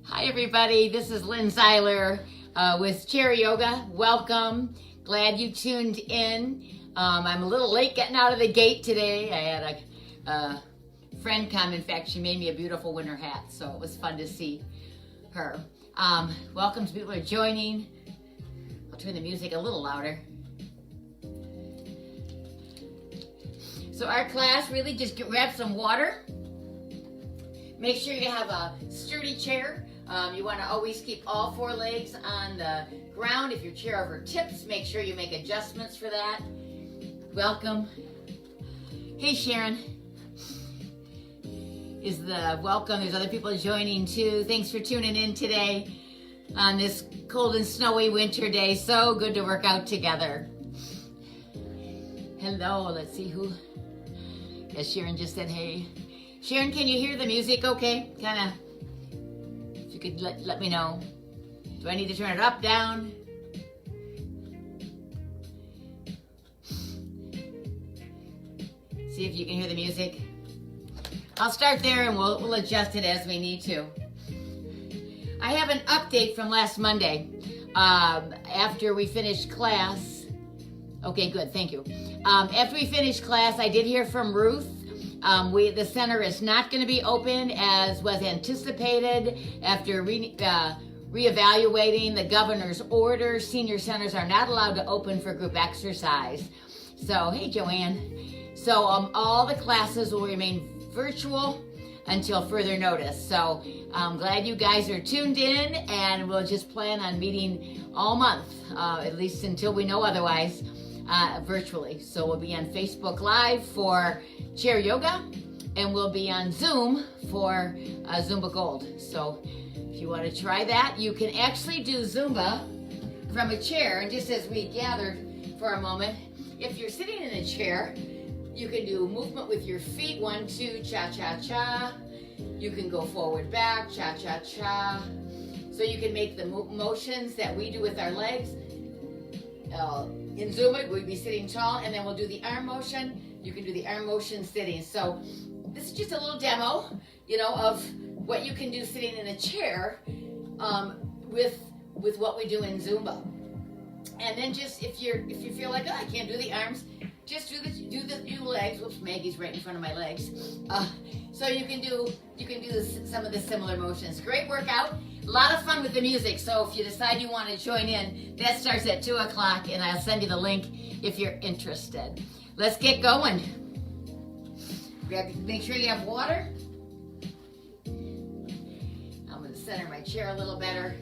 Hi everybody, this is Lynn with Chair Yoga. Welcome. Glad you tuned in. I'm a little late getting out of the gate today. I had a friend come. In fact, she made me a beautiful winter hat, so it was fun to see her. Welcome to people who are joining. I'll turn the music a little louder. So our class, really just grab some water. Make sure you have a sturdy chair. You want to always keep all four legs on the ground. If your chair over tips, make sure you make adjustments for that. Welcome. Hey Sharon. Is the welcome. There's other people joining too. Thanks for tuning in today on this cold and snowy winter day. So good to work out together. Hello, let's see who. Yes, Sharon just said hey. Sharon, can you hear the music okay? Kind of, if you could let me know. Do I need to turn it up, down? See if you can hear the music. I'll start there and we'll adjust it as we need to. I have an update from last Monday. After we finished class. Okay, good, thank you. After we finished class, I did hear from Ruth. The center is not going to be open as was anticipated after reevaluating the governor's order. Senior centers are not allowed to open for group exercise. So, hey Joanne. So all the classes will remain virtual until further notice. So I'm glad you guys are tuned in, and we'll just plan on meeting all month, at least until we know otherwise. Virtually. So we'll be on Facebook Live for Chair Yoga, and we'll be on Zoom for Zumba Gold. So if you want to try that, you can actually do Zumba from a chair. And just as we gathered for a moment, if you're sitting in a chair, you can do movement with your feet, 1, 2, cha-cha-cha. You can go forward, back, cha-cha-cha. So you can make the motions that we do with our legs. In Zumba, we'll be sitting tall, and then we'll do the arm motion. You can do the arm motion sitting. So this is just a little demo, of what you can do sitting in a chair with what we do in Zumba. And then just if you feel like, I can't do the arms, just do the legs. Whoops, Maggie's right in front of my legs. So you can do some of the similar motions. Great workout. A lot of fun with the music. So if you decide you want to join in, that starts at 2 o'clock, and I'll send you the link if you're interested. Let's get going. Make sure you have water. I'm going to center my chair a little better.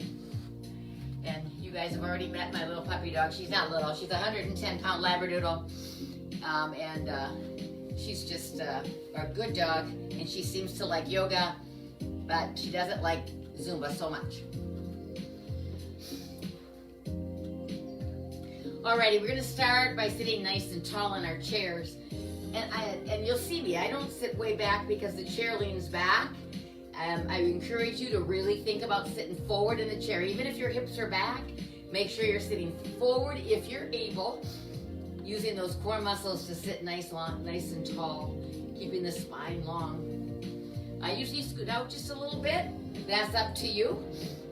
And you guys have already met my little puppy dog. She's not little. She's a 110-pound Labradoodle. And she's just a good dog. And she seems to like yoga, but she doesn't like Zumba so much. Alrighty, we're going to start by sitting nice and tall in our chairs. And you'll see me, I don't sit way back because the chair leans back. I encourage you to really think about sitting forward in the chair. Even if your hips are back, make sure you're sitting forward if you're able, using those core muscles to sit nice and tall, keeping the spine long. I usually scoot out just a little bit. That's up to you.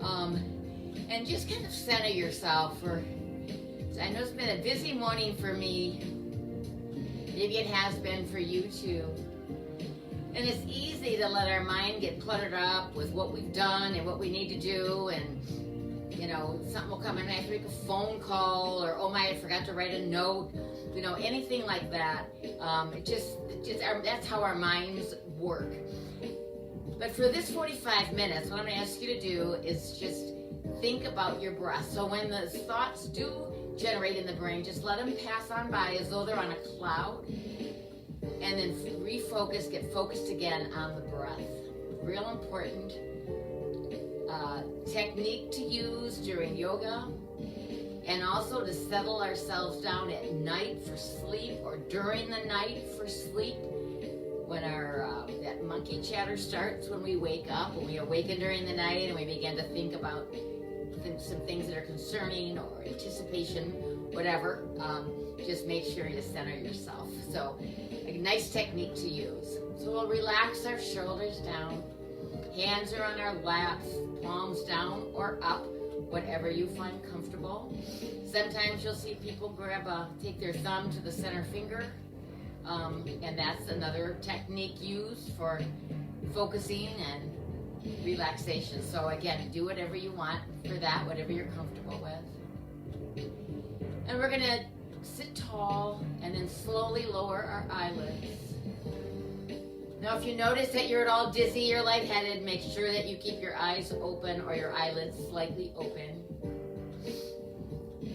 And just kind of center yourself. I know it's been a busy morning for me. Maybe it has been for you too. And it's easy to let our mind get cluttered up with what we've done and what we need to do. And, something will come in. I have to make a phone call, or, oh my, I forgot to write a note. Anything like that. That's how our minds work. But for this 45 minutes, what I'm going to ask you to do is just think about your breath. So when the thoughts do generate in the brain, just let them pass on by as though they're on a cloud. And then refocus, get focused again on the breath. Real important technique to use during yoga. And also to settle ourselves down at night for sleep, or during the night for sleep. When our that monkey chatter starts when we wake up, when we awaken during the night and we begin to think about some things that are concerning or anticipation, whatever, just make sure you center yourself. So a nice technique to use. So we'll relax our shoulders down, Hands are on our laps, palms down or up, whatever you find comfortable. Sometimes you'll see people take their thumb to the center finger, and that's another technique used for focusing and relaxation. So again, do whatever you want for that, whatever you're comfortable with. And we're gonna sit tall and then slowly lower our eyelids. Now, if you notice that you're at all dizzy or lightheaded, make sure that you keep your eyes open or your eyelids slightly open.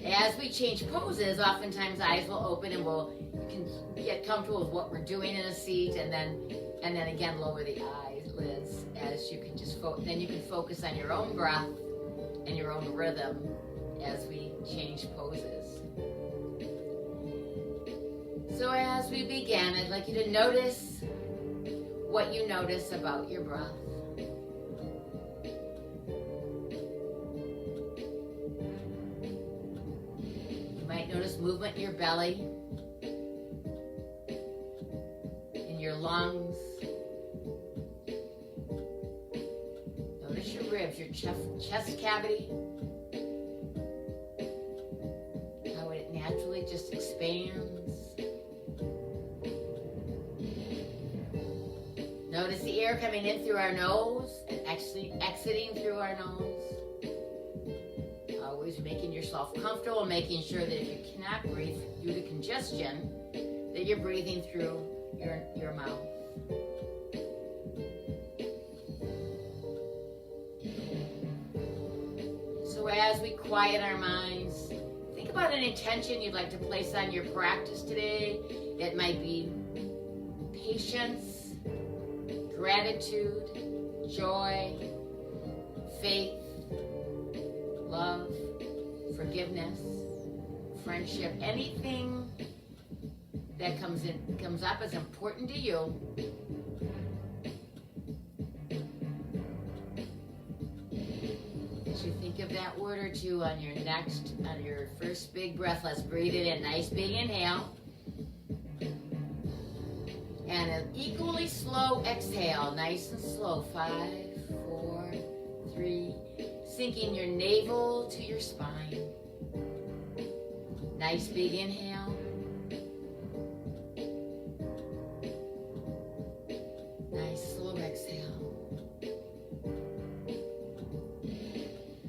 As we change poses, oftentimes eyes will open and you can get comfortable with what we're doing in a seat, and then again lower the eyelids as you can then you can focus on your own breath and your own rhythm as we change poses. So as we begin, I'd like you to notice what you notice about your breath. You might notice movement in your belly, in your lungs. Notice your ribs, your chest cavity, how it naturally just expands. Notice the air coming in through our nose and exiting through our nose. Always making yourself comfortable, making sure that if you cannot breathe due to congestion, that you're breathing through your mouth. So as we quiet our minds, think about an intention you'd like to place on your practice today. It might be patience, gratitude, joy, faith, love, forgiveness, friendship, anything that comes up as important to you. As you think of that word or two on your first big breath, let's breathe it in. Nice big inhale. And an equally slow exhale, nice and slow. 5, 4, 3. Sinking your navel to your spine. Nice big inhale. Nice slow exhale.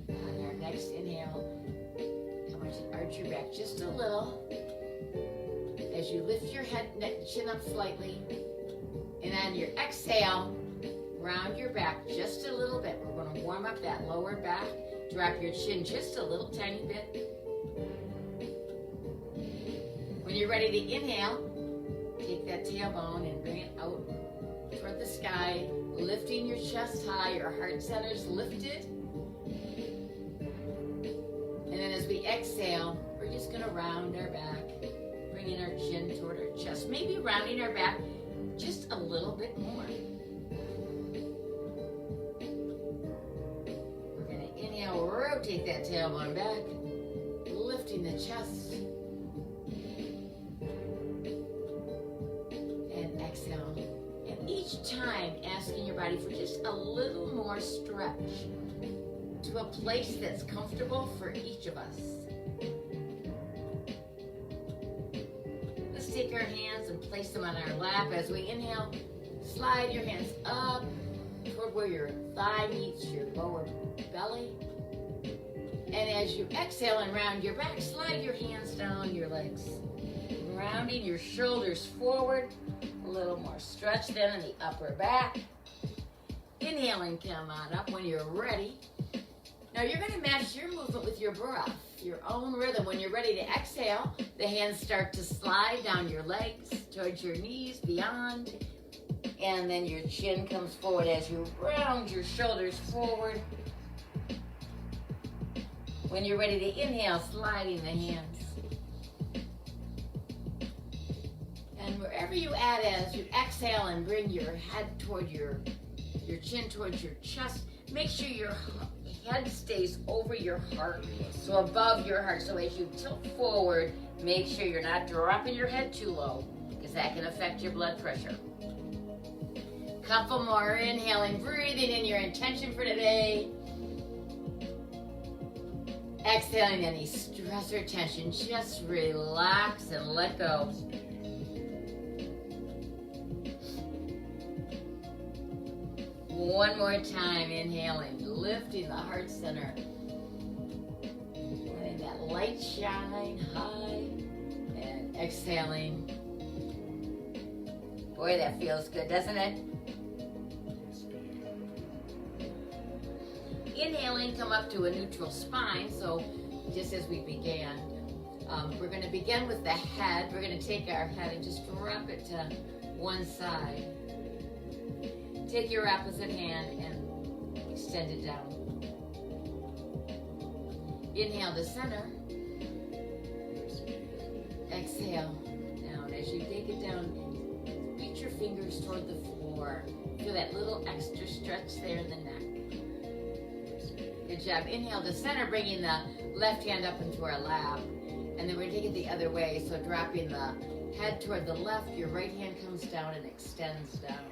On our next inhale, I want you to arch your back just a little. As you lift your head, chin up slightly, and on your exhale, round your back just a little bit. We're going to warm up that lower back. Drop your chin just a little tiny bit. When you're ready to inhale, take that tailbone and bring it out toward the sky, lifting your chest high, your heart center's lifted. And then as we exhale, we're just going to round our back. Bringing our chin toward our chest, maybe rounding our back just a little bit more. We're going to inhale, rotate that tailbone back, lifting the chest. And exhale. And each time asking your body for just a little more stretch to a place that's comfortable for each of us. Take our hands and place them on our lap. As we inhale, slide your hands up toward where your thigh meets your lower belly. And as you exhale and round your back, slide your hands down your legs, rounding your shoulders forward. A little more stretch then in the upper back. Inhale and come on up when you're ready. Now you're going to match your movement with your breath, your own rhythm. When you're ready to exhale, the hands start to slide down your legs, towards your knees, beyond. And then your chin comes forward as you round your shoulders forward. When you're ready to inhale, sliding the hands. And wherever you add as you exhale and bring your head toward your chin towards your chest, make sure your head stays over your heart, so above your heart. So as you tilt forward, make sure you're not dropping your head too low, because that can affect your blood pressure. Couple more, inhaling, breathing in your intention for today. Exhaling any stress or tension, just relax and let go. One more time, inhaling, lifting the heart center. Letting that light shine high. And exhaling. Boy, that feels good, doesn't it? Inhaling, come up to a neutral spine. So just as we began, we're going to begin with the head. We're going to take our head and just drop it to one side. Take your opposite hand and extend it down. Inhale to center. Exhale down. As you take it down, reach your fingers toward the floor. Feel that little extra stretch there in the neck. Good job. Inhale to center, bringing the left hand up into our lap. And then we're going to take it the other way. So dropping the head toward the left, your right hand comes down and extends down.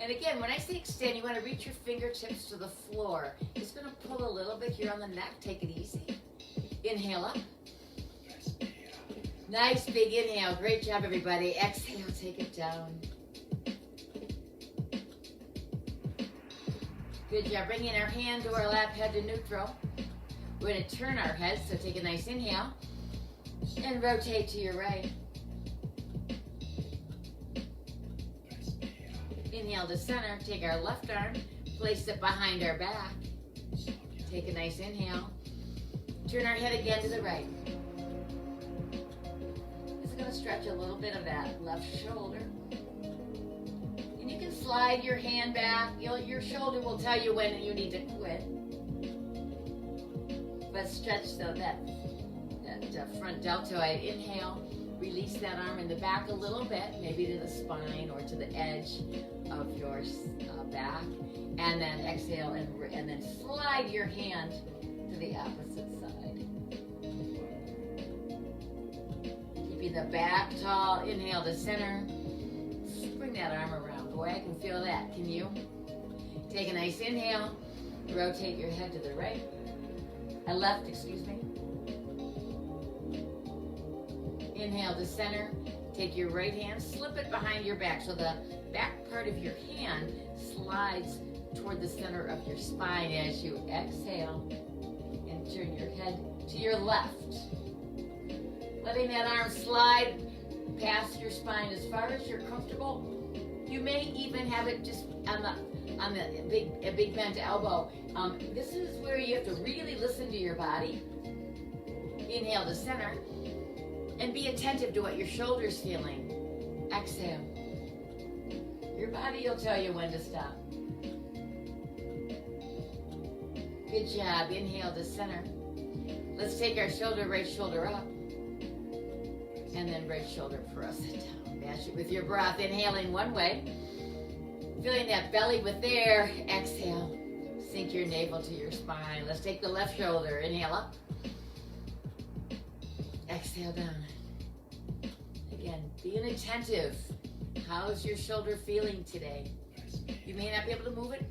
And again, when I say extend, you want to reach your fingertips to the floor. It's going to pull a little bit here on the neck. Take it easy. Inhale up. Nice big inhale. Great job, everybody. Exhale, take it down. Good job. Bringing our hand to our lap, head to neutral. We're going to turn our head, so take a nice inhale. And rotate to your right. Inhale to center. Take our left arm, place it behind our back. Take a nice inhale. Turn our head again to the right. It's going to stretch a little bit of that left shoulder. And you can slide your hand back. Your shoulder will tell you when you need to quit. But stretch so that front deltoid. Inhale. Release that arm in the back a little bit, maybe to the spine or to the edge of your back. And then exhale and then slide your hand to the opposite side. Keeping the back tall. Inhale to center. Bring that arm around. Boy, I can feel that. Can you? Take a nice inhale. Rotate your head to the right. Left, excuse me. Inhale to center. Take your right hand, slip it behind your back. So the back part of your hand slides toward the center of your spine as you exhale and turn your head to your left. Letting that arm slide past your spine as far as you're comfortable. You may even have it just on the big bent elbow. This is where you have to really listen to your body. Inhale to center. And be attentive to what your shoulder's feeling. Exhale. Your body will tell you when to stop. Good job. Inhale to center. Let's take our right shoulder up. And then right shoulder, press it down. Match it with your breath. Inhaling one way. Feeling that belly with air. Exhale. Sink your navel to your spine. Let's take the left shoulder. Inhale up. Exhale down. Again, being attentive. How's your shoulder feeling today? You may not be able to move it,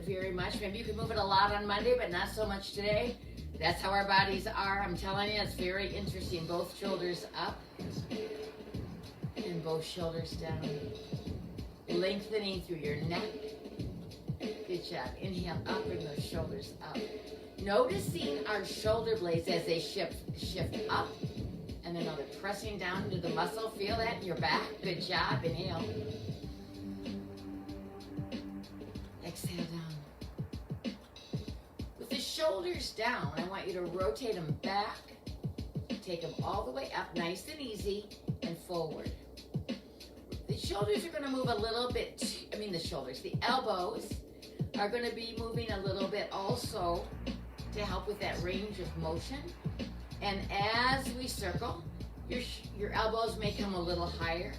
very much. Maybe you can move it a lot on Monday, but not so much today. That's how our bodies are. I'm telling you, it's very interesting. Both shoulders up and both shoulders down. Lengthening through your neck. Good job. Inhale up, bring those shoulders up. Noticing our shoulder blades as they shift up, and then they're pressing down into the muscle. Feel that in your back. Good job. Inhale. Exhale down. With the shoulders down, I want you to rotate them back. Take them all the way up, nice and easy, and forward. The shoulders are going to move a little bit. The elbows are going to be moving a little bit also, to help with that range of motion. And as we circle, your elbows may come a little higher,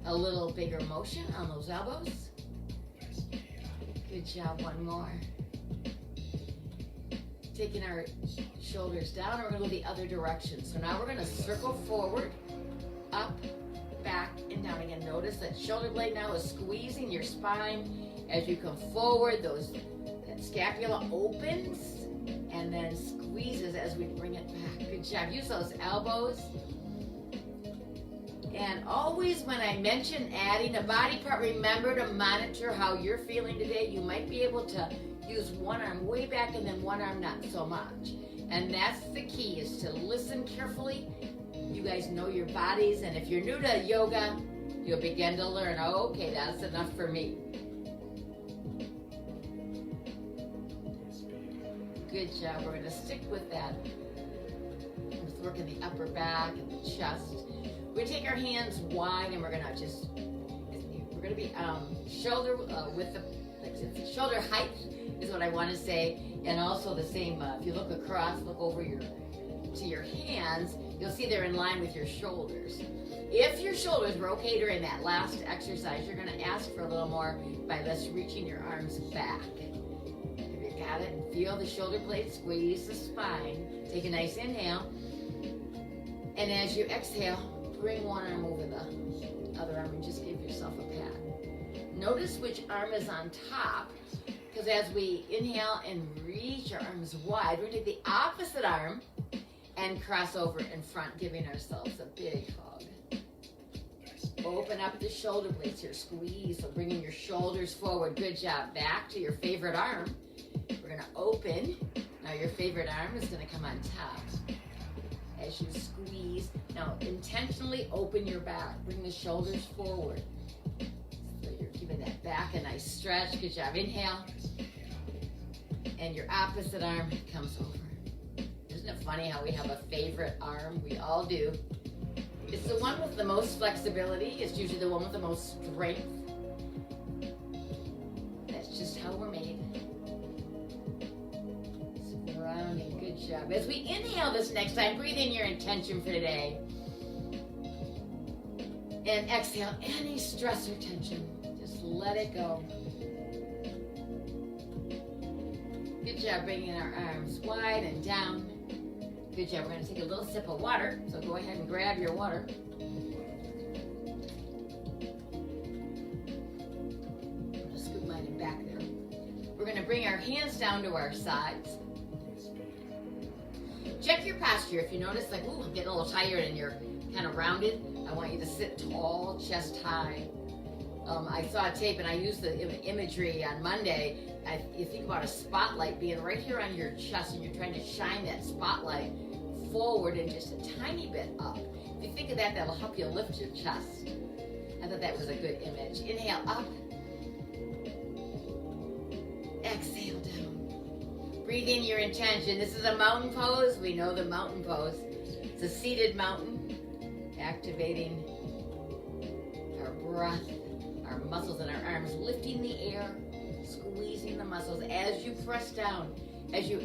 a little bigger motion on those elbows. Good job, one more. Taking our shoulders down, and we're going to go the other direction. So now we're going to circle forward, up, back, and down again. Notice that shoulder blade now is squeezing your spine. As you come forward, that scapula opens and then squeezes as we bring it back. Good job. Use those elbows. And always when I mention adding a body part, remember to monitor how you're feeling today. You might be able to use one arm way back and then one arm not so much. And that's the key, is to listen carefully. You guys know your bodies, and if you're new to yoga, you'll begin to learn, oh, okay, that's enough for me. Good job. We're going to stick with that. Let's work in the upper back and the chest. We take our hands wide, and we're going to be shoulder width, shoulder height is what I want to say, and also the same. If you look across, look over to your hands, you'll see they're in line with your shoulders. If your shoulders were okay during that last exercise, you're going to ask for a little more by just reaching your arms back. If you got it, feel the shoulder blades squeeze the spine. Take a nice inhale, and as you exhale, bring one arm over the other arm and just give yourself a pat. Notice which arm is on top, because as we inhale and reach our arms wide, we're going to take the opposite arm and cross over in front, giving ourselves a big hug. Open up the shoulder blades here, squeeze, so bringing your shoulders forward. Good job. Back to your favorite arm. We're going to open. Now your favorite arm is going to come on top. As you squeeze, now intentionally open your back. Bring the shoulders forward. So you're keeping that back a nice stretch. Good job. Inhale. And your opposite arm comes over. Isn't it funny how we have a favorite arm? We all do. It's the one with the most flexibility. It's usually the one with the most strength. That's just how we're made. Grounding, good job. As we inhale this next time, breathe in your intention for today. And exhale any stress or tension. Just let it go. Good job bringing our arms wide and down. Good job. We're going to take a little sip of water. So go ahead and grab your water. I'm going to scoop mine in back there. We're going to bring our hands down to our sides. Check your posture. If you notice, like, ooh, I'm getting a little tired and you're kind of rounded, I want you to sit tall, chest high. I saw a tape and I used the imagery on Monday. You think about a spotlight being right here on your chest, and you're trying to shine that spotlight forward and just a tiny bit up. If you think of that, that'll help you lift your chest. I thought that was a good image. Inhale up. Exhale down. Breathe in your intention. This is a mountain pose. We know the mountain pose. It's a seated mountain, activating our breath, our muscles in our arms, lifting the air, squeezing the muscles as you press down. As you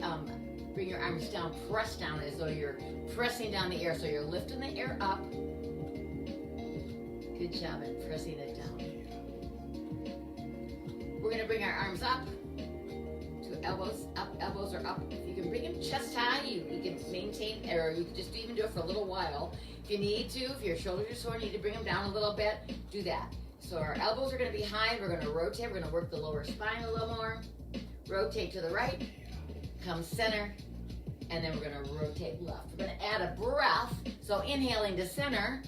bring your arms down, press down as though you're pressing down the air. So you're lifting the air up. Good job at pressing it down. We're going to bring our arms up to elbows. Up, elbows are up. If you can bring them chest high, you can maintain, or you can just even do it for a little while. If you need to, if your shoulders are sore, you need to bring them down a little bit, do that. So our elbows are going to be high. We're going to rotate. We're going to work the lower spine a little more. Rotate to the right. Come center. And then we're going to rotate left. We're going to add a breath. So inhaling to center.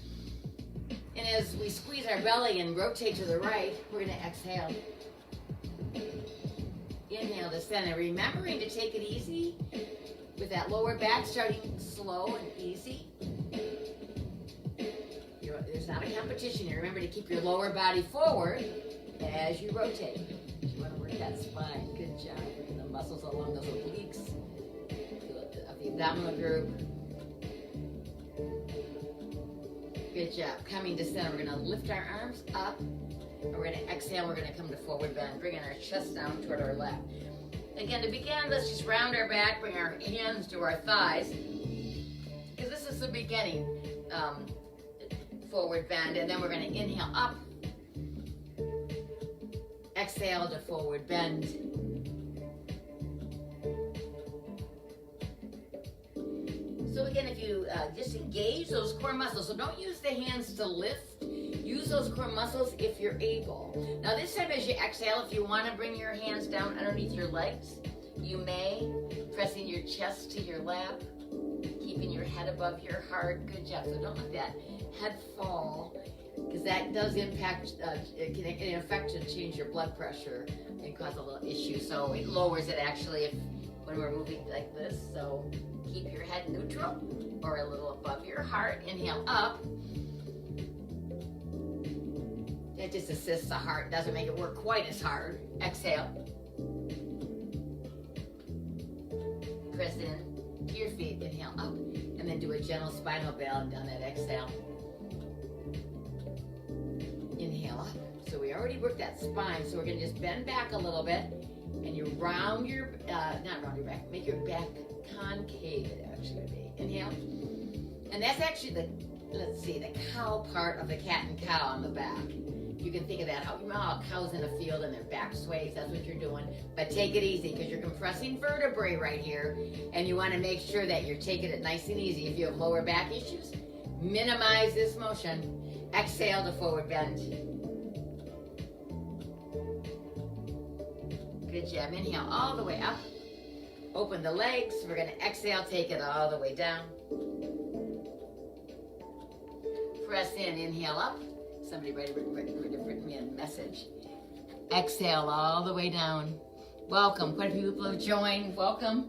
And as we squeeze our belly and rotate to the right, we're going to exhale. Inhale to center. Remembering to take it easy with that lower back, starting slow and easy. There's not a competition here. Remember to keep your lower body forward as you rotate. You want to work that spine. Good job. Bringing the muscles along those obliques of the abdominal group. Good job. Coming to center. We're going to lift our arms up. And we're going to exhale. We're going to come to forward bend, bringing our chest down toward our lap. Again, to begin, let's just round our back, bring our hands to our thighs. Because this is the beginning. Forward bend, and then we're going to inhale up, exhale to forward bend. So again, if you just engage those core muscles, so don't use the hands to lift, Use those core muscles if you're able. Now this time as you exhale, if you want to bring your hands down underneath your legs, you may, pressing your chest to your lap, keeping your head above your heart. Good job. So don't let that head fall, because that does impact, it can in effect change your blood pressure and cause a little issue. So it lowers it actually when we're moving like this. So keep your head neutral or a little above your heart. Inhale up. That just assists the heart, doesn't make it work quite as hard. Exhale. Press in to your feet, inhale up, and then do a gentle spinal bend on that exhale. Inhale up. So we already worked that spine, so we're gonna just bend back a little bit, and you round your, not round your back, make your back concave, it actually would be. Inhale. And that's actually the, let's see, the cow part of the cat and cow on the back. You can think of that, you know how cows in a field and their back sways, that's what you're doing. But take it easy, because you're compressing vertebrae right here, and you want to make sure that you're taking it nice and easy. If you have lower back issues, minimize this motion. Exhale to forward bend. Good job. Inhale all the way up. Open the legs. We're going to exhale, take it all the way down. Press in, inhale up. Somebody write me a message. Exhale all the way down. Welcome. Quite a few people have joined. Welcome.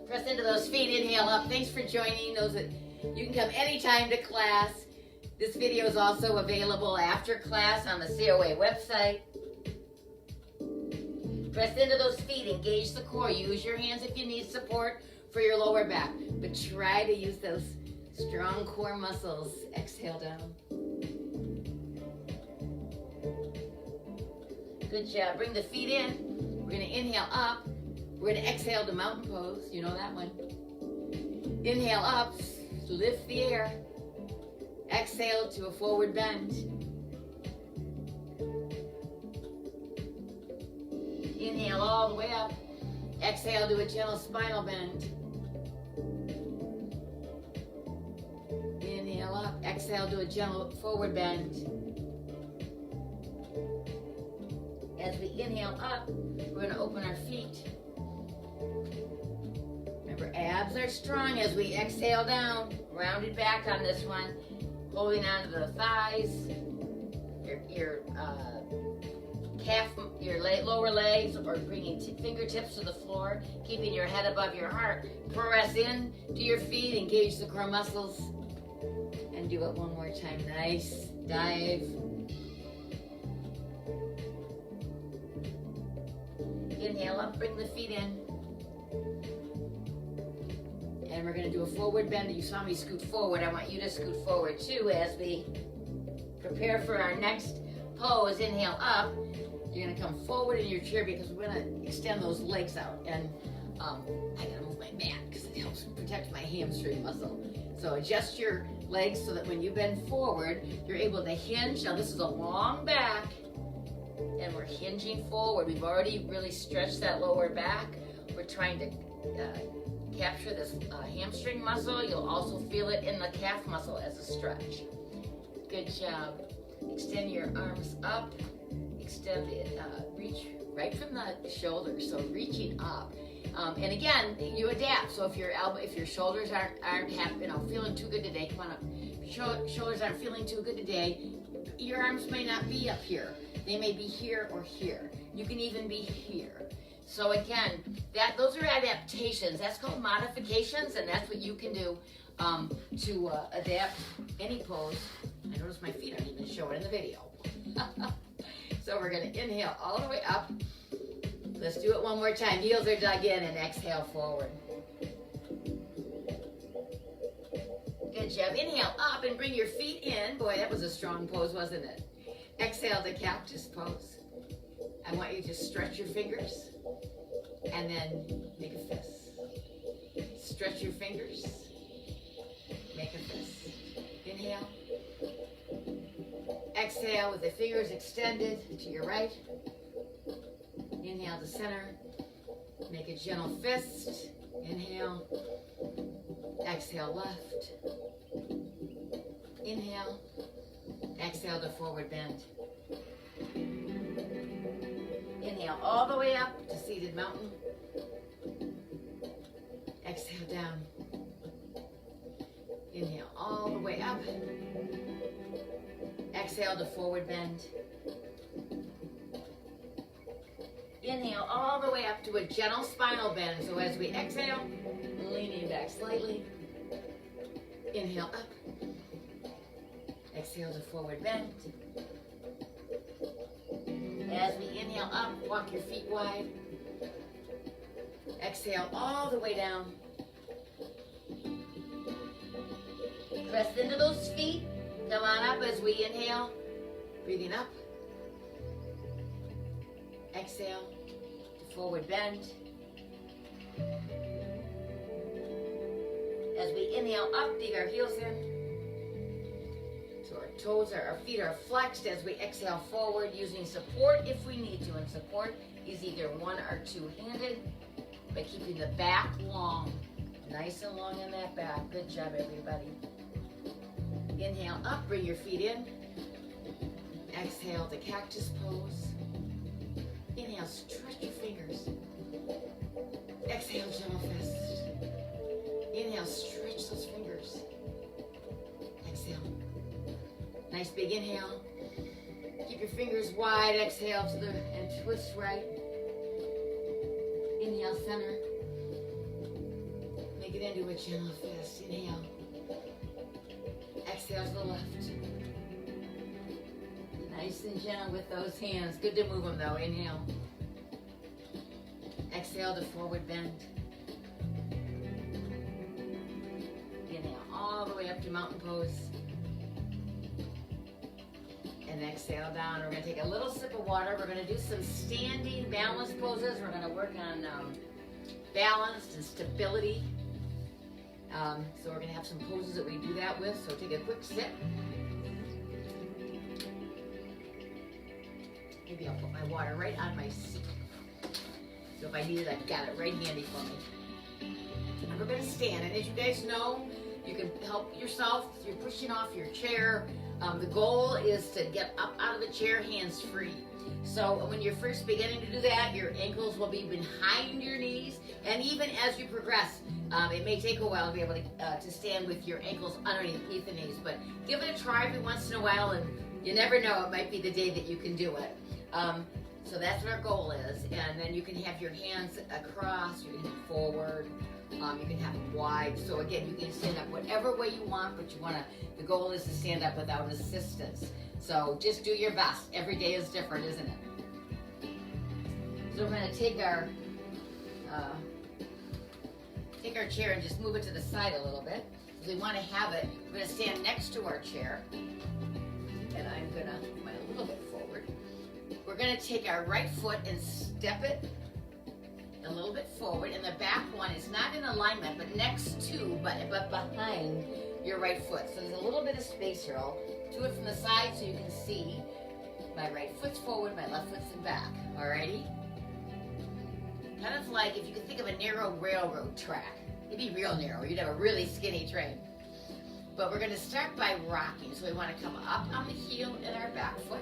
Press into those feet. Inhale up. Thanks for joining. You can come anytime to class. This video is also available after class on the COA website. Press into those feet. Engage the core. Use your hands if you need support for your lower back. But try to use those strong core muscles. Exhale down. Good job. Bring the feet in. We're going to inhale up. We're going to exhale to mountain pose. You know that one. Inhale up. Lift the air. Exhale to a forward bend. Inhale all the way up. Exhale to a gentle spinal bend. Inhale up. Exhale to a gentle forward bend. As we inhale up, we're going to open our feet. Remember, abs are strong as we exhale down. Rounded back on this one. Holding onto the thighs. Your calf, your lower legs, or bringing fingertips to the floor. Keeping your head above your heart. Press in to your feet. Engage the core muscles. And do it one more time. Nice. Dive. Inhale up, bring the feet in. And we're going to do a forward bend. You saw me scoot forward. I want you to scoot forward too as we prepare for our next pose. Inhale up. You're going to come forward in your chair because we're going to extend those legs out. And I got to move my mat because it helps protect my hamstring muscle. So adjust your legs so that when you bend forward, you're able to hinge. Now this is a long back. And we're hinging forward. We've already really stretched that lower back. We're trying to capture this hamstring muscle. You'll also feel it in the calf muscle as a stretch. Good job. Extend your arms up. Extend it, reach right from the shoulder. So reaching up. And again, you adapt. So if your shoulders aren't feeling too good today, come on up. Shoulders aren't feeling too good today. Your arms may not be up here. They may be here or here. You can even be here. So again, those are adaptations. That's called modifications, and that's what you can do to adapt any pose. I notice my feet aren't even showing in the video. So we're going to inhale all the way up. Let's do it one more time. Heels are dug in and exhale forward. Good job. Inhale up and bring your feet in. Boy, that was a strong pose, wasn't it? Exhale to cactus pose. I want you to stretch your fingers and then make a fist. Stretch your fingers. Make a fist. Inhale. Exhale with the fingers extended to your right. Inhale to center. Make a gentle fist. Inhale. Exhale left. Inhale. Exhale to forward bend. Inhale all the way up to seated mountain. Exhale down. Inhale all the way up. Exhale to forward bend. Inhale all the way up to a gentle spinal bend. So as we exhale, leaning back slightly. Inhale up. Exhale to forward bend. As we inhale up, walk your feet wide. Exhale all the way down. Press into those feet. Come on up as we inhale. Breathing up. Exhale to forward bend. As we inhale up, dig our heels in. So our toes, our feet are flexed as we exhale forward, using support if we need to. And support is either one or two-handed, by keeping the back long. Nice and long in that back. Good job, everybody. Inhale up, bring your feet in. Exhale to cactus pose. Inhale, stretch your fingers. Exhale, gentle fist. Inhale, stretch those fingers. Exhale. Nice big inhale. Keep your fingers wide. Exhale to the and twist right. Inhale, center. Make it into a gentle fist. Inhale. Exhale to the left. Nice and gentle with those hands. Good to move them though. Inhale. Exhale to forward bend. Inhale all the way up to mountain pose. And exhale down. We're going to take a little sip of water. We're going to do some standing balance poses. We're going to work on balance and stability. So we're going to have some poses that we do that with. So take a quick sip. Maybe I'll put my water right on my seat. So if I need it, I've got it right handy for me. And we're going to stand. And as you guys know, you can help yourself. You're pushing off your chair. The goal is to get up out of the chair hands free. So when you're first beginning to do that, your ankles will be behind your knees. And even as you progress, it may take a while to be able to stand with your ankles underneath the knees. But give it a try every once in a while, and you never know, it might be the day that you can do it. So that's what our goal is. And then you can have your hands across, you can have forward, you can have them wide. So again, you can stand up whatever way you want, but the goal is to stand up without assistance. So just do your best. Every day is different, isn't it? So we're going to take our chair and just move it to the side a little bit. Because we want to have it, we're going to stand next to our chair. And I'm going to move it a little bit forward. We're going to take our right foot and step it a little bit forward. And the back one is not in alignment, but next to, but behind your right foot. So there's a little bit of space here. I'll do it from the side so you can see. My right foot's forward, my left foot's in back. Alrighty? Kind of like if you could think of a narrow railroad track. It'd be real narrow. You'd have a really skinny train. But we're going to start by rocking. So we want to come up on the heel in our back foot.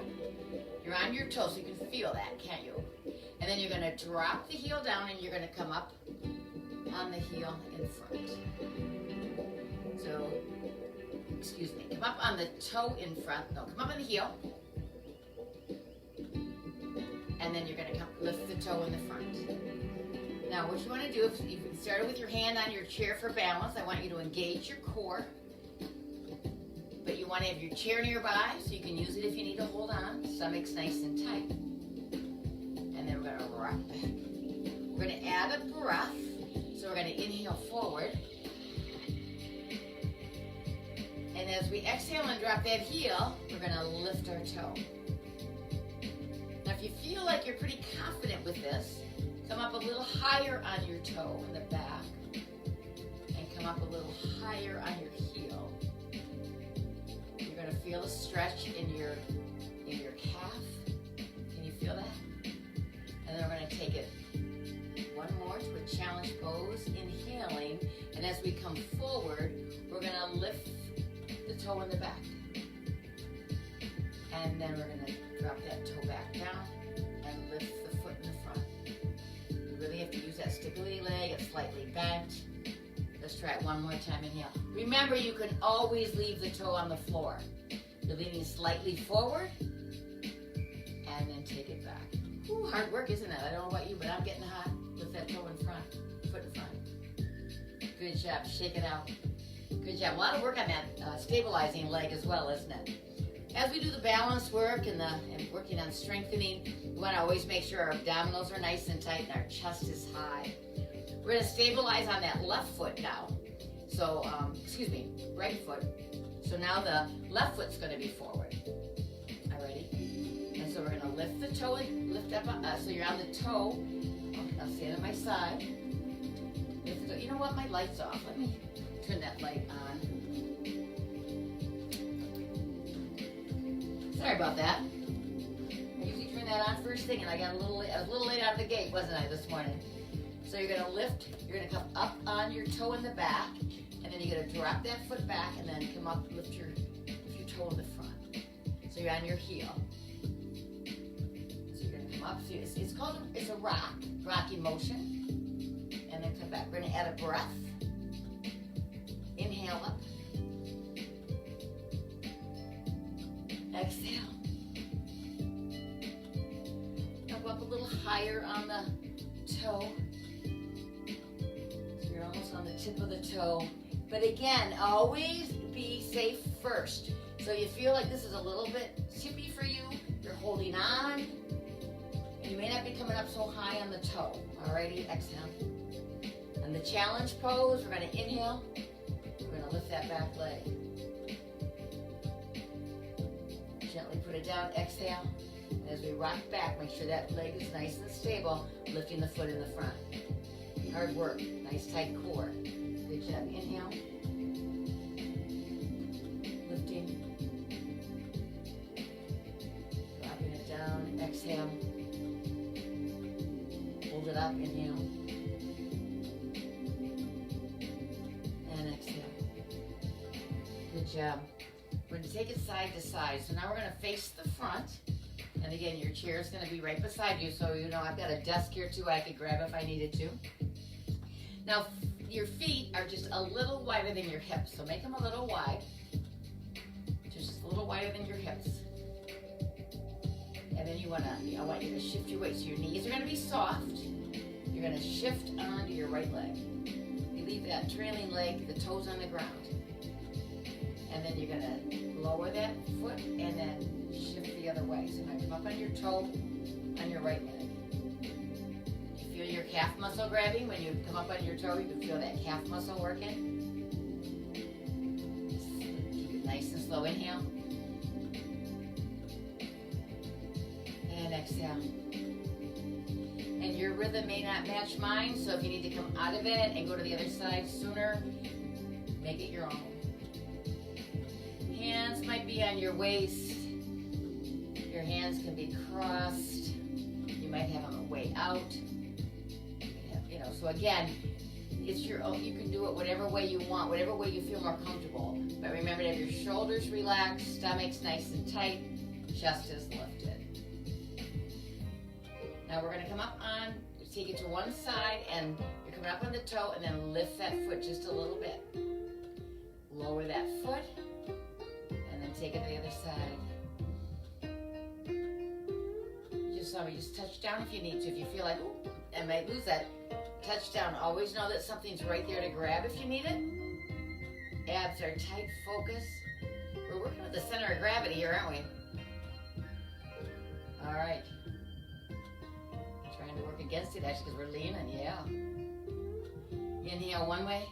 You're on your toes, so you can feel that, can't you? And then you're going to drop the heel down and you're going to come up on the heel in front. So, excuse me, come up on the toe in front. No, come up on the heel. And then you're going to lift the toe in the front. Now, what you want to do, if you started with your hand on your chair for balance, I want you to engage your core. But you want to have your chair nearby so you can use it if you need to hold on. Stomach's nice and tight. And then we're going to rock back. We're going to add a breath. So we're going to inhale forward. And as we exhale and drop that heel, we're going to lift our toe. Now if you feel like you're pretty confident with this, come up a little higher on your toe in the back. And come up a little higher on your heel. You're going to feel a stretch in your calf. Can you feel that? And then we're going to take it one more to a challenge pose, inhaling. And as we come forward, we're going to lift the toe in the back. And then we're gonna drop that toe back down and lift the foot in the front. You really have to use that stability leg. It's slightly bent. Let's try it one more time. Inhale. Remember, you can always leave the toe on the floor. You're leaning slightly forward and then take it back. Ooh, hard work, isn't it? I don't know about you, but I'm getting hot. Lift that toe in front, foot in front. Good job. Shake it out. Good job. A lot of work on that stabilizing leg as well, isn't it? As we do the balance work and working on strengthening, we want to always make sure our abdominals are nice and tight and our chest is high. We're going to stabilize on that left foot now. So, right foot. So now the left foot's going to be forward. Alrighty? And so we're going to lift the toe and lift up. So you're on the toe. I'll stand on my side. Lift the toe. You know what? My light's off. Let me turn that light on. Sorry about that. I usually turn that on first thing, and I was a little late out of the gate, wasn't I, this morning? So you're gonna lift, you're gonna come up on your toe in the back, and then you're gonna drop that foot back, and then come up, lift your toe in the front. So you're on your heel. So you're gonna come up, so it's a rocking motion, and then come back. We're gonna add a breath. Inhale up. Exhale. Now go up a little higher on the toe. So you're almost on the tip of the toe. But again, always be safe first. So you feel like this is a little bit tippy for you. You're holding on. And you may not be coming up so high on the toe. Alrighty, exhale. And the challenge pose, we're going to inhale. We're going to lift that back leg. Gently put it down, exhale. And as we rock back, make sure that leg is nice and stable, lifting the foot in the front. Hard work, nice tight core. Good job, inhale. Lifting. Dropping it down, exhale. Hold it up, inhale. And exhale. Good job. We're going to take it side to side. So now we're going to face the front. And again, your chair is going to be right beside you. So, you know, I've got a desk here too I could grab if I needed to. Now, your feet are just a little wider than your hips. So make them a little wide. Just a little wider than your hips. And then I want you to shift your weight. So your knees are going to be soft. You're going to shift onto your right leg. You leave that trailing leg, the toes on the ground. And then you're going to lower that foot and then shift the other way. So now come up on your toe on your right leg. You feel your calf muscle grabbing? When you come up on your toe, you can feel that calf muscle working. Keep it nice and slow. Inhale. And exhale. And your rhythm may not match mine, so if you need to come out of it and go to the other side sooner, make it your own. Hands might be on your waist. Your hands can be crossed. You might have them way out. So again, it's your own. You can do it whatever way you want, whatever way you feel more comfortable. But remember to have your shoulders relaxed, stomach's nice and tight, chest is lifted. Now we're going to come up on, take it to one side, and you're coming up on the toe, and then lift that foot just a little bit. Lower that foot. Take it to the other side. Just touch down if you need to. If you feel like, ooh, I might lose that, touch down. Always know that something's right there to grab if you need it. Abs are tight, focus. We're working with the center of gravity here, aren't we? All right. Trying to work against it, actually, because we're leaning, yeah. Inhale one way.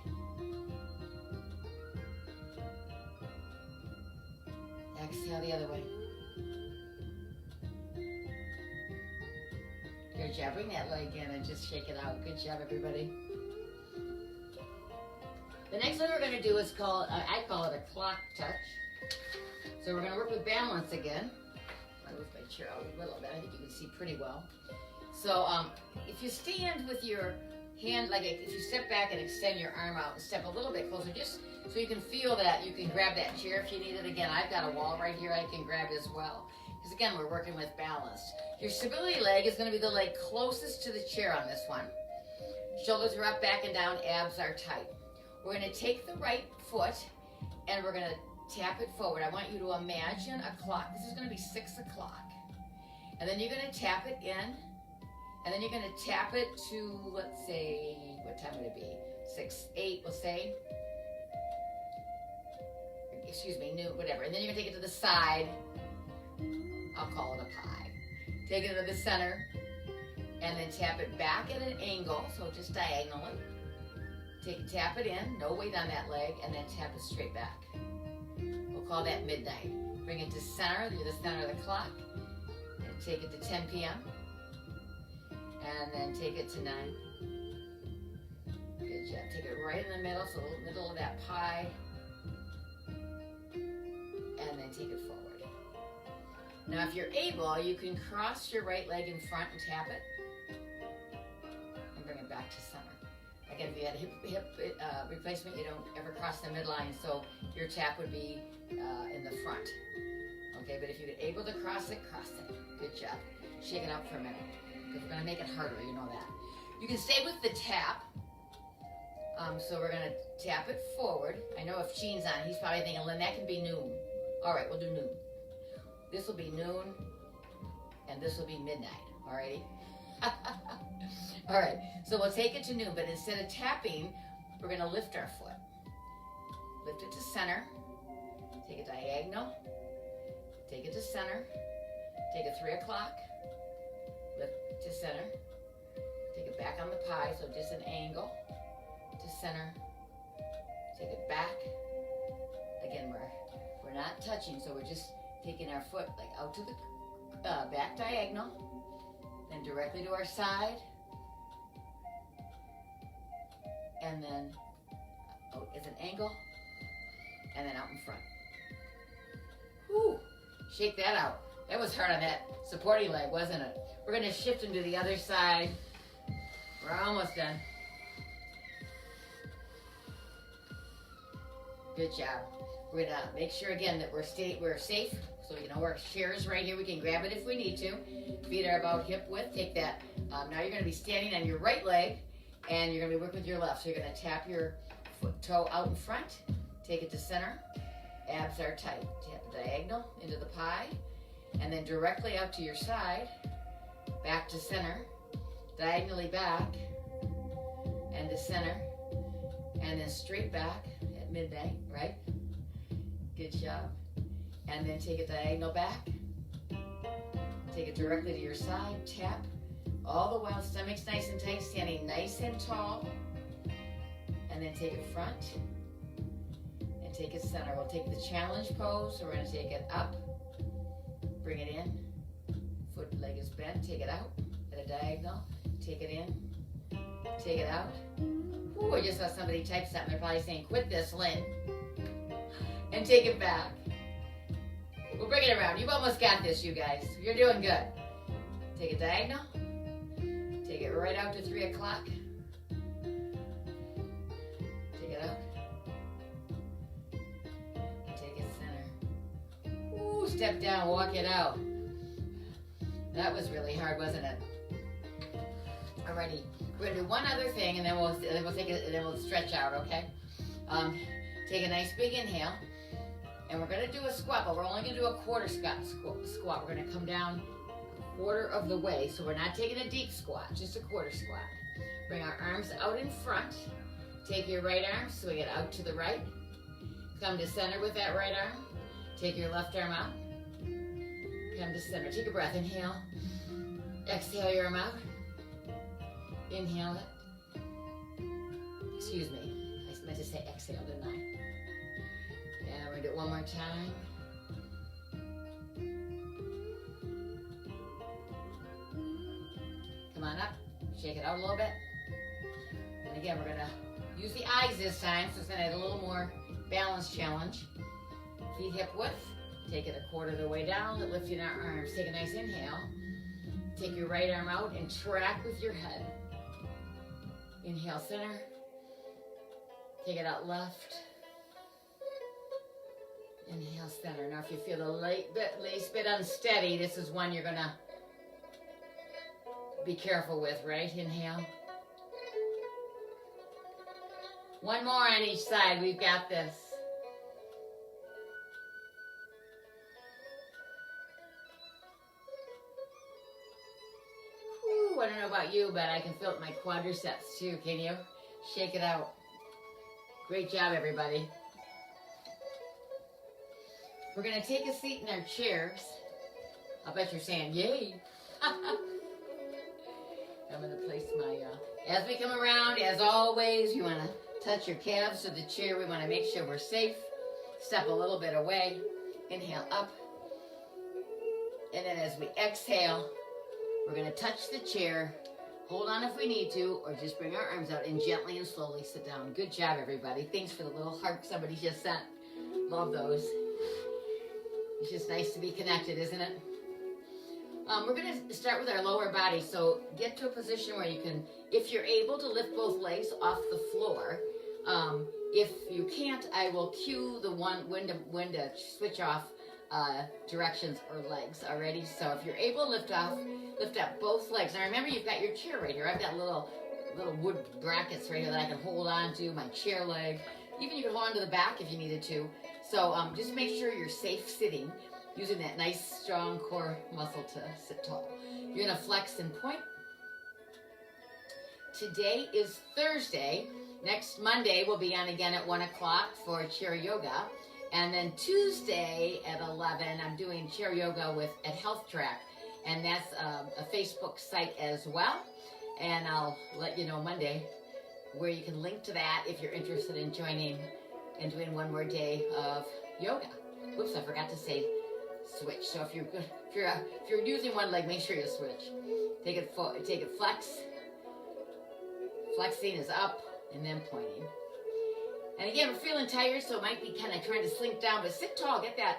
Exhale the other way. Good job. Bring that leg in and just shake it out. Good job, everybody. The next one we're going to do is I call it a clock touch. So we're going to work with balance again. I'll move my chair out a little bit. I think you can see pretty well. So if you stand with your hand, like if you step back and extend your arm out and step a little bit closer, just so you can feel that you can grab that chair if you need it. Again, I've got a wall right here I can grab as well. Because again, we're working with balance. Your stability leg is going to be the leg closest to the chair on this one. Shoulders are up, back and down, abs are tight. We're going to take the right foot and we're going to tap it forward. I want you to imagine a clock. This is going to be 6 o'clock. And then you're going to tap it in. And then you're going to tap it to, let's say, what time would it be? 6, 8, we'll say. Excuse me, noon, whatever. And then you're going to take it to the side. I'll call it a pie. Take it to the center. And then tap it back at an angle, so just diagonally. Tap it in, no weight on that leg, and then tap it straight back. We'll call that midnight. Bring it to center, near the center of the clock. And take it to 10 p.m. And then take it to 9. Good job. Take it right in the middle, so the middle of that pie. And then take it forward. Now if you're able, you can cross your right leg in front and tap it. And bring it back to center. Again, if you had hip replacement, you don't ever cross the midline, so your tap would be in the front. Okay, but if you're able to cross it, cross it. Good job. Shake it out for a minute. Because we're going to make it harder, you know that. You can stay with the tap. So we're going to tap it forward. I know if Gene's on, he's probably thinking, Lynn, that can be noon. All right, we'll do noon. This will be noon, and this will be midnight. All righty? All right, so we'll take it to noon, but instead of tapping, we're going to lift our foot. Lift it to center. Take it diagonal. Take it to center. Take it 3 o'clock. Lift to center. Take it back on the pie, so just an angle to center. Take it back. Again, we're not touching, so we're just taking our foot like out to the back diagonal, then directly to our side, and then out as an angle, and then out in front. Whew, shake that out. That was hard on that supporting leg, wasn't it? We're going to shift into the other side. We're almost done. Good job. We're going to make sure again that we're safe. So we know our chair is right here. We can grab it if we need to. Feet are about hip width. Take that. Now you're going to be standing on your right leg, and you're going to be working with your left. So you're going to tap your toe out in front. Take it to center. Abs are tight. Tap the diagonal into the pie, and then directly out to your side. Back to center. Diagonally back, and to center, and then straight back at midnight, right? Good job. And then take it diagonal back. Take it directly to your side. Tap. All the while stomach's nice and tight, standing nice and tall. And then take it front. And take it center. We'll take the challenge pose. So we're going to take it up. Bring it in. Foot leg is bent. Take it out at a diagonal. Take it in. Take it out. Ooh, I just saw somebody type something. They're probably saying, quit this, Lynn. And take it back. We'll bring it around. You've almost got this, you guys. You're doing good. Take it diagonal. Take it right out to 3 o'clock. Take it out. And take it center. Ooh, step down, walk it out. That was really hard, wasn't it? Alrighty. We're gonna do one other thing, and then we'll take it, and then we'll stretch out. Okay. Take a nice big inhale. And we're going to do a squat, but we're only going to do a quarter squat. We're going to come down a quarter of the way. So we're not taking a deep squat, just a quarter squat. Bring our arms out in front. Take your right arm, swing it out to the right. Come to center with that right arm. Take your left arm out. Come to center. Take a breath. Inhale. Exhale your arm out. Inhale it. Excuse me. I meant to say exhale, didn't I? And we're going to do it one more time. Come on up. Shake it out a little bit. And again, we're going to use the eyes this time, so it's going to add a little more balance challenge. Feet hip width. Take it a quarter of the way down, lifting our arms. Take a nice inhale. Take your right arm out and track with your head. Inhale, center. Take it out left. Inhale, center. Now if you feel the least bit unsteady, this is one you're gonna be careful with, right? Inhale. One more on each side. We've got this. Whew, I don't know about you, but I can feel it in my quadriceps too. Can you? Shake it out. Great job, everybody. We're going to take a seat in our chairs. I bet you're saying, yay. I'm going to place my, as we come around, as always, you want to touch your calves to the chair. We want to make sure we're safe. Step a little bit away. Inhale up. And then as we exhale, we're going to touch the chair. Hold on if we need to, or just bring our arms out and gently and slowly sit down. Good job, everybody. Thanks for the little heart somebody just sent. Love those. It's just nice to be connected, isn't it? We're going to start with our lower body. So get to a position where you can, if you're able to lift both legs off the floor. If you can't, I will cue the when to switch off directions or legs already. So if you're able to lift up both legs. Now remember, you've got your chair right here. I've got little wood brackets right here that I can hold on to, my chair leg. Even you can hold on to the back if you needed to. So just make sure you're safe sitting, using that nice strong core muscle to sit tall. You're gonna flex and point. Today is Thursday. Next Monday we'll be on again at 1 o'clock for chair yoga. And then Tuesday at 11, I'm doing chair yoga at Health Track. And that's a Facebook site as well. And I'll let you know Monday where you can link to that if you're interested in joining and doing one more day of yoga. Whoops, I forgot to say switch. So if you're using one leg, make sure you switch. Take it flex. Flexing is up and then pointing. And again, we're feeling tired, so it might be kind of trying to slink down, but sit tall. Get that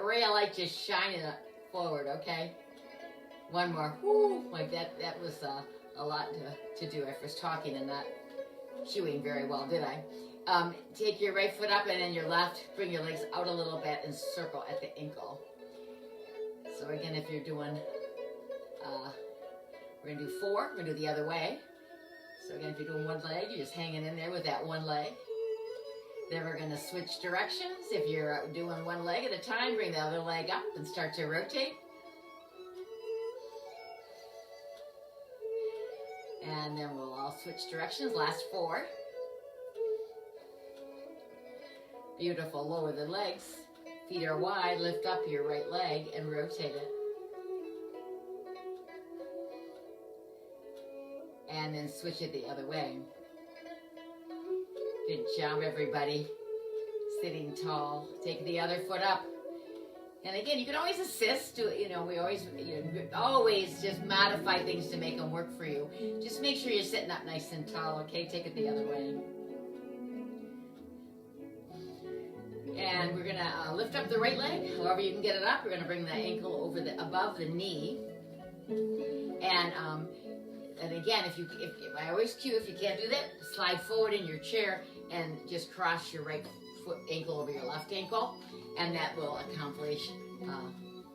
ray of light just shining forward, okay? One more. Woo! Like that was a lot to do. I was talking and not chewing very well, did I? Take your right foot up and then your left. Bring your legs out a little bit and circle at the ankle. So again, if you're doing, we're going to do 4. We're going to do the other way. So again, if you're doing one leg, you're just hanging in there with that one leg. Then we're going to switch directions. If you're doing one leg at a time, bring the other leg up and start to rotate. And then we'll all switch directions. Last 4. Beautiful. Lower the legs. Feet are wide. Lift up your right leg and rotate it. And then switch it the other way. Good job, everybody. Sitting tall. Take the other foot up. And again, you can always assist. We always just modify things to make them work for you. Just make sure you're sitting up nice and tall, okay? Take it the other way. And we're gonna lift up the right leg. However you can get it up. We're gonna bring the ankle above the knee. And again, if I always cue, if you can't do that, slide forward in your chair and just cross your right foot ankle over your left ankle, and that will accomplish,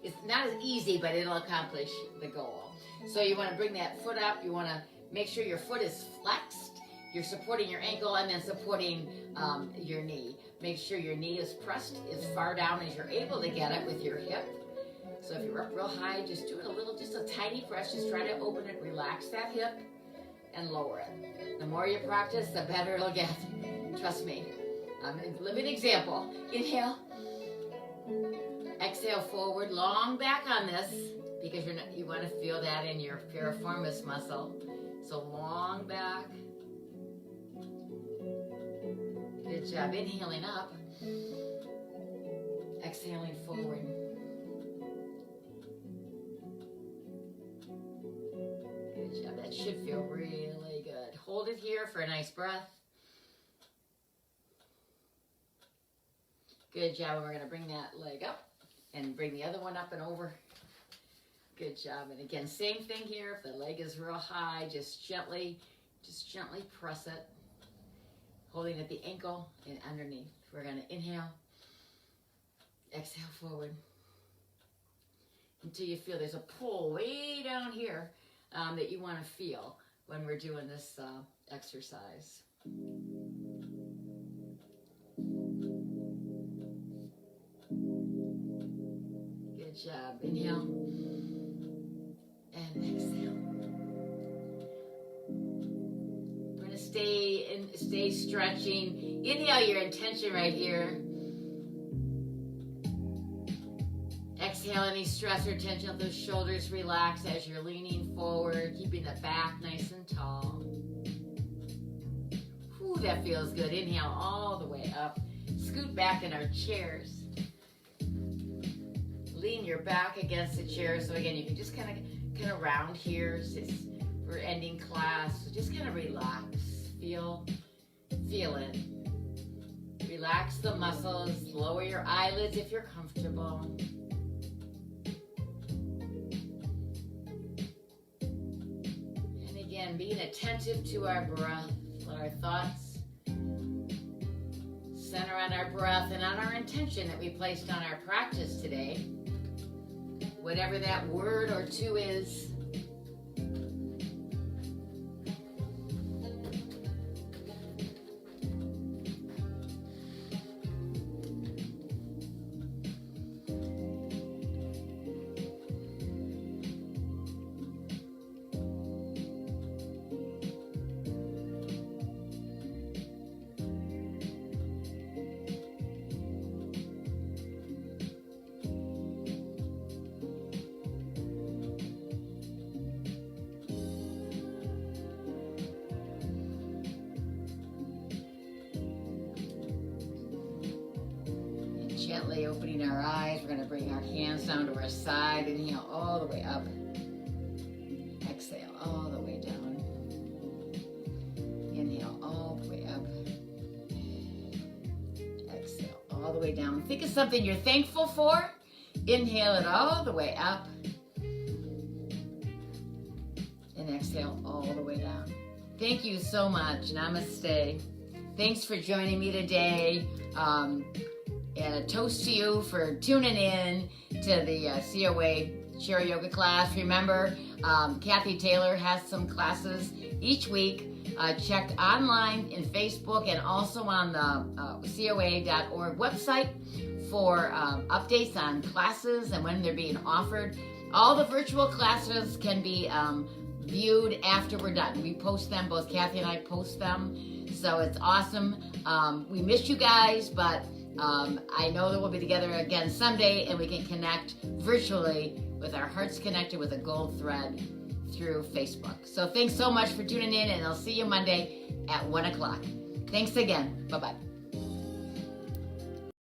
it's not as easy, but it'll accomplish the goal. So you want to bring that foot up. You want to make sure your foot is flexed. You're supporting your ankle and then supporting your knee. Make sure your knee is pressed as far down as you're able to get it with your hip. So if you're up real high, just do it just a tiny press. Just try to open it, relax that hip, and lower it. The more you practice, the better it'll get. Trust me. Living example. Inhale. Exhale forward. Long back on this because you want to feel that in your piriformis muscle. So long back. Good job. Inhaling up. Exhaling forward. Good job. That should feel really good. Hold it here for a nice breath. Good job. And we're going to bring that leg up and bring the other one up and over. Good job. And again, same thing here. If the leg is real high, just gently Just gently press it, holding at the ankle and underneath. We're going to inhale, exhale forward until you feel there's a pull way down here that you want to feel when we're doing this exercise. Good job. Inhale and exhale. We're going to stay stretching. Inhale your intention right here. Exhale any stress or tension of those shoulders. Relax as you're leaning forward, keeping the back nice and tall. Whew, that feels good. Inhale all the way up. Scoot back in our chairs. Lean your back against the chair. So again, you can just kind of round here. We're ending class. So just kind of relax. Feel it. Relax the muscles. Lower your eyelids if you're comfortable. And being attentive to our breath. Let our thoughts center on our breath and on our intention that we placed on our practice today. Whatever that word or two is. Gently opening our eyes. We're going to bring our hands down to our side. Inhale all the way up. Exhale all the way down. Inhale all the way up. Exhale all the way down. Think of something you're thankful for. Inhale it all the way up. And exhale all the way down. Thank you so much. Namaste. Thanks for joining me today. And a toast to you for tuning in to the COA Chair Yoga class. Remember, Kathy Taylor has some classes each week. Check online in Facebook and also on the COA.org website for updates on classes and when they're being offered. All the virtual classes can be viewed after we're done. We post them, both Kathy and I post them. So it's awesome. We miss you guys, but I know that we'll be together again someday and we can connect virtually with our hearts connected with a gold thread through Facebook. So thanks so much for tuning in, and I'll see you Monday at 1 o'clock. Thanks again. Bye-bye.